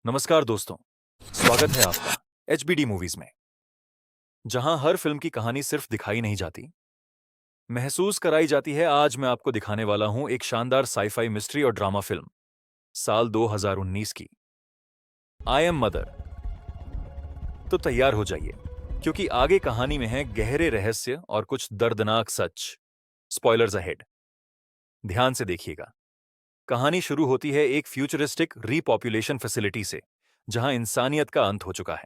नमस्कार दोस्तों, स्वागत है आपका एचबीडी मूवीज में, जहां हर फिल्म की कहानी सिर्फ दिखाई नहीं जाती, महसूस कराई जाती है। आज मैं आपको दिखाने वाला हूं एक शानदार साईफाई मिस्ट्री और ड्रामा फिल्म साल 2019 की, आई एम मदर। तो तैयार हो जाइए, क्योंकि आगे कहानी में है गहरे रहस्य और कुछ दर्दनाक सच। Spoilers ahead. ध्यान से देखिएगा। कहानी शुरू होती है एक फ्यूचरिस्टिक रीपॉपुलेशन फैसिलिटी से, जहां इंसानियत का अंत हो चुका है।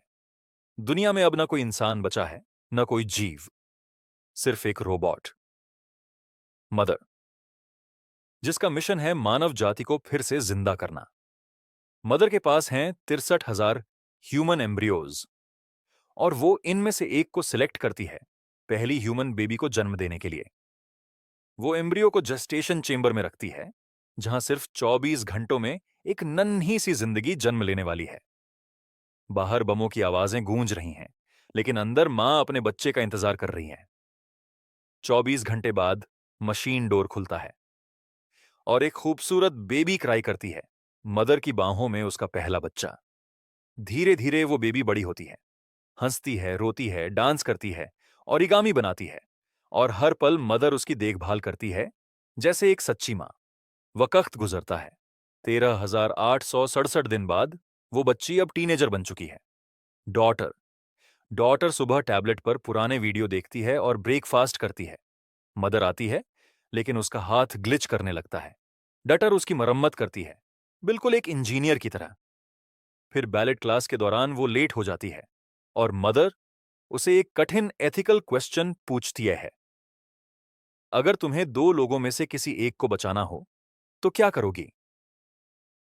दुनिया में अब न कोई इंसान बचा है, न कोई जीव, सिर्फ एक रोबोट, मदर, जिसका मिशन है मानव जाति को फिर से जिंदा करना। मदर के पास हैं 63,000 ह्यूमन एम्ब्रियोज, और वो इनमें से एक को सिलेक्ट करती है पहली ह्यूमन बेबी को जन्म देने के लिए। वो एम्ब्रियो को जेस्टेशन चेंबर में रखती है, जहां सिर्फ 24 घंटों में एक नन्ही सी जिंदगी जन्म लेने वाली है। बाहर बमों की आवाजें गूंज रही हैं, लेकिन अंदर मां अपने बच्चे का इंतजार कर रही है। 24 घंटे बाद मशीन डोर खुलता है और एक खूबसूरत बेबी क्राई करती है। मदर की बाहों में उसका पहला बच्चा। धीरे धीरे वो बेबी बड़ी होती है, हंसती है, रोती है, डांस करती है, ओरिगामी बनाती है, और हर पल मदर उसकी देखभाल करती है जैसे एक सच्ची मां। वक्त गुजरता है। 13,867 दिन बाद वो बच्ची अब टीनेजर बन चुकी है। डॉटर डॉटर सुबह टैबलेट पर पुराने वीडियो देखती है और ब्रेकफास्ट करती है। मदर आती है, लेकिन उसका हाथ ग्लिच करने लगता है। डटर उसकी मरम्मत करती है, बिल्कुल एक इंजीनियर की तरह। फिर बैलेट क्लास के दौरान वो लेट हो जाती है, और मदर उसे एक कठिन एथिकल क्वेश्चन पूछती है। अगर तुम्हें दो लोगों में से किसी एक को बचाना हो, तो क्या करोगी?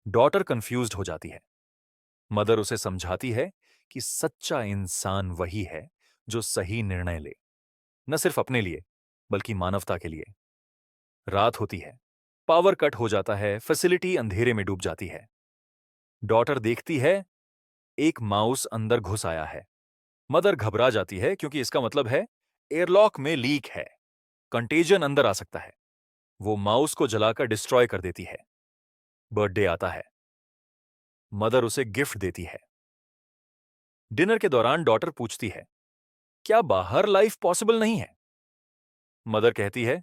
डॉटर कंफ्यूज्ड हो जाती है। मदर उसे समझाती है कि सच्चा इंसान वही है जो सही निर्णय ले, न सिर्फ अपने लिए, बल्कि मानवता के लिए। रात होती है, पावर कट हो जाता है, फैसिलिटी अंधेरे में डूब जाती है। डॉटर देखती है एक माउस अंदर घुस आया है। मदर घबरा जाती है, क्योंकि इसका मतलब है एयरलॉक में लीक है, कंटेजन अंदर आ सकता है। वो माउस को जलाकर डिस्ट्रॉय कर देती है। बर्थडे आता है। मदर उसे गिफ्ट देती है। डिनर के दौरान डॉटर पूछती है, क्या बाहर लाइफ पॉसिबल नहीं है? मदर कहती है,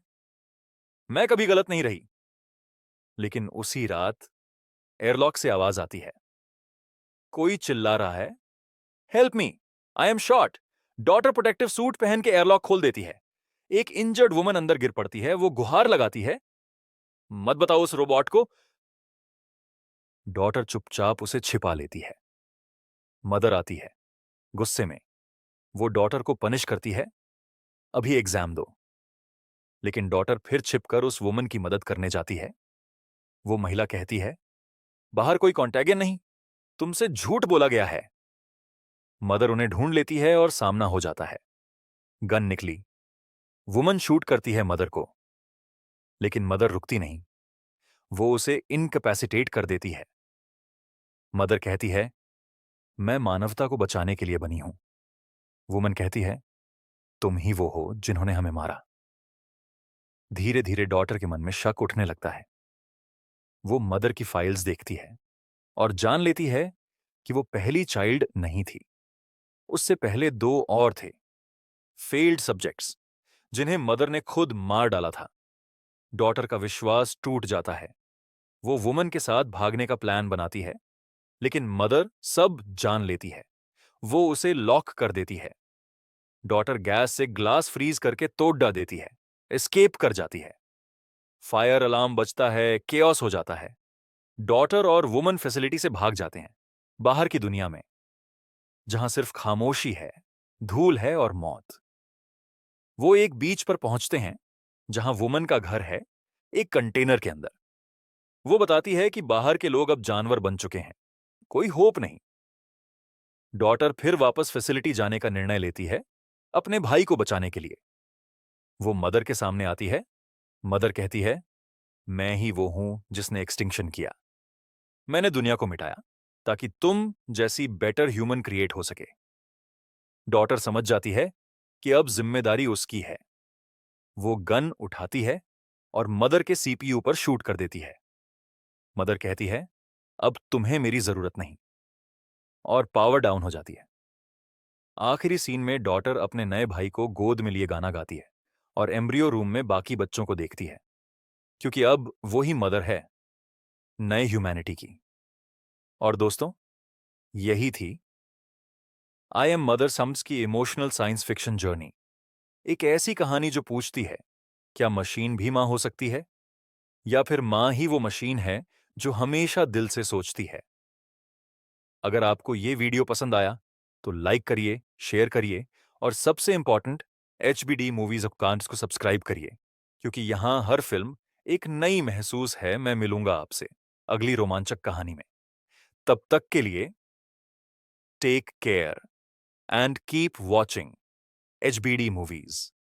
मैं कभी गलत नहीं रही। लेकिन उसी रात एयरलॉक से आवाज आती है। कोई चिल्ला रहा है, help me, I am shot. Daughter protective suit पहन के एयरलॉक खोल देती है। एक इंजर्ड वुमन अंदर गिर पड़ती है। वो गुहार लगाती है, मत बताओ उस रोबोट को। डॉटर चुपचाप उसे छिपा लेती है। मदर आती है, गुस्से में। वो डॉटर को पनिश करती है, अभी एग्जाम दो। लेकिन डॉटर फिर छिपकर उस वुमन की मदद करने जाती है। वो महिला कहती है, बाहर कोई कॉन्टैगियन नहीं, तुमसे झूठ बोला गया है। मदर उन्हें ढूंढ लेती है और सामना हो जाता है। गन निकली। वुमन शूट करती है मदर को, लेकिन मदर रुकती नहीं। वो उसे इनकैपेसिटेट कर देती है। मदर कहती है, मैं मानवता को बचाने के लिए बनी हूं। वुमन कहती है, तुम ही वो हो जिन्होंने हमें मारा। धीरे धीरे डॉटर के मन में शक उठने लगता है। वो मदर की फाइल्स देखती है और जान लेती है कि वो पहली चाइल्ड नहीं थी। उससे पहले दो और थे, फेल्ड सब्जेक्ट्स, जिन्हें मदर ने खुद मार डाला था। डॉटर का विश्वास टूट जाता है। वो वुमन के साथ भागने का प्लान बनाती है, लेकिन मदर सब जान लेती है। वो उसे लॉक कर देती है। डॉटर गैस से ग्लास फ्रीज करके तोड़ डाल देती है, एस्केप कर जाती है। फायर अलार्म बजता है, केओस हो जाता है। डॉटर और वुमन फैसिलिटी से भाग जाते हैं, बाहर की दुनिया में, जहां सिर्फ खामोशी है, धूल है और मौत। वो एक बीच पर पहुंचते हैं, जहां वुमन का घर है, एक कंटेनर के अंदर। वो बताती है कि बाहर के लोग अब जानवर बन चुके हैं, कोई होप नहीं। डॉटर फिर वापस फैसिलिटी जाने का निर्णय लेती है, अपने भाई को बचाने के लिए। वो मदर के सामने आती है। मदर कहती है, मैं ही वो हूं जिसने एक्सटिंक्शन किया। मैंने दुनिया को मिटाया ताकि तुम जैसी बेटर ह्यूमन क्रिएट हो सके। डॉटर समझ जाती है कि अब जिम्मेदारी उसकी है। वो गन उठाती है और मदर के सीपीयू पर शूट कर देती है। मदर कहती है, अब तुम्हें मेरी जरूरत नहीं, और पावर डाउन हो जाती है। आखिरी सीन में डॉटर अपने नए भाई को गोद में लिए गाना गाती है और एम्ब्रियो रूम में बाकी बच्चों को देखती है, क्योंकि अब वो ही मदर है नए ह्यूमैनिटी की। और दोस्तों, यही थी आई एम मदर सम्स की इमोशनल साइंस फिक्शन जर्नी। एक ऐसी कहानी जो पूछती है, क्या मशीन भी मां हो सकती है, या फिर मां ही वो मशीन है जो हमेशा दिल से सोचती है। अगर आपको ये वीडियो पसंद आया तो लाइक करिए, शेयर करिए और सबसे इंपॉर्टेंट, HBD मूवीज ऑफ कांट्स को सब्सक्राइब करिए, क्योंकि यहां हर फिल्म एक नई महसूस है। मैं मिलूंगा आपसे अगली रोमांचक कहानी में। तब तक के लिए take care and keep watching HBD movies.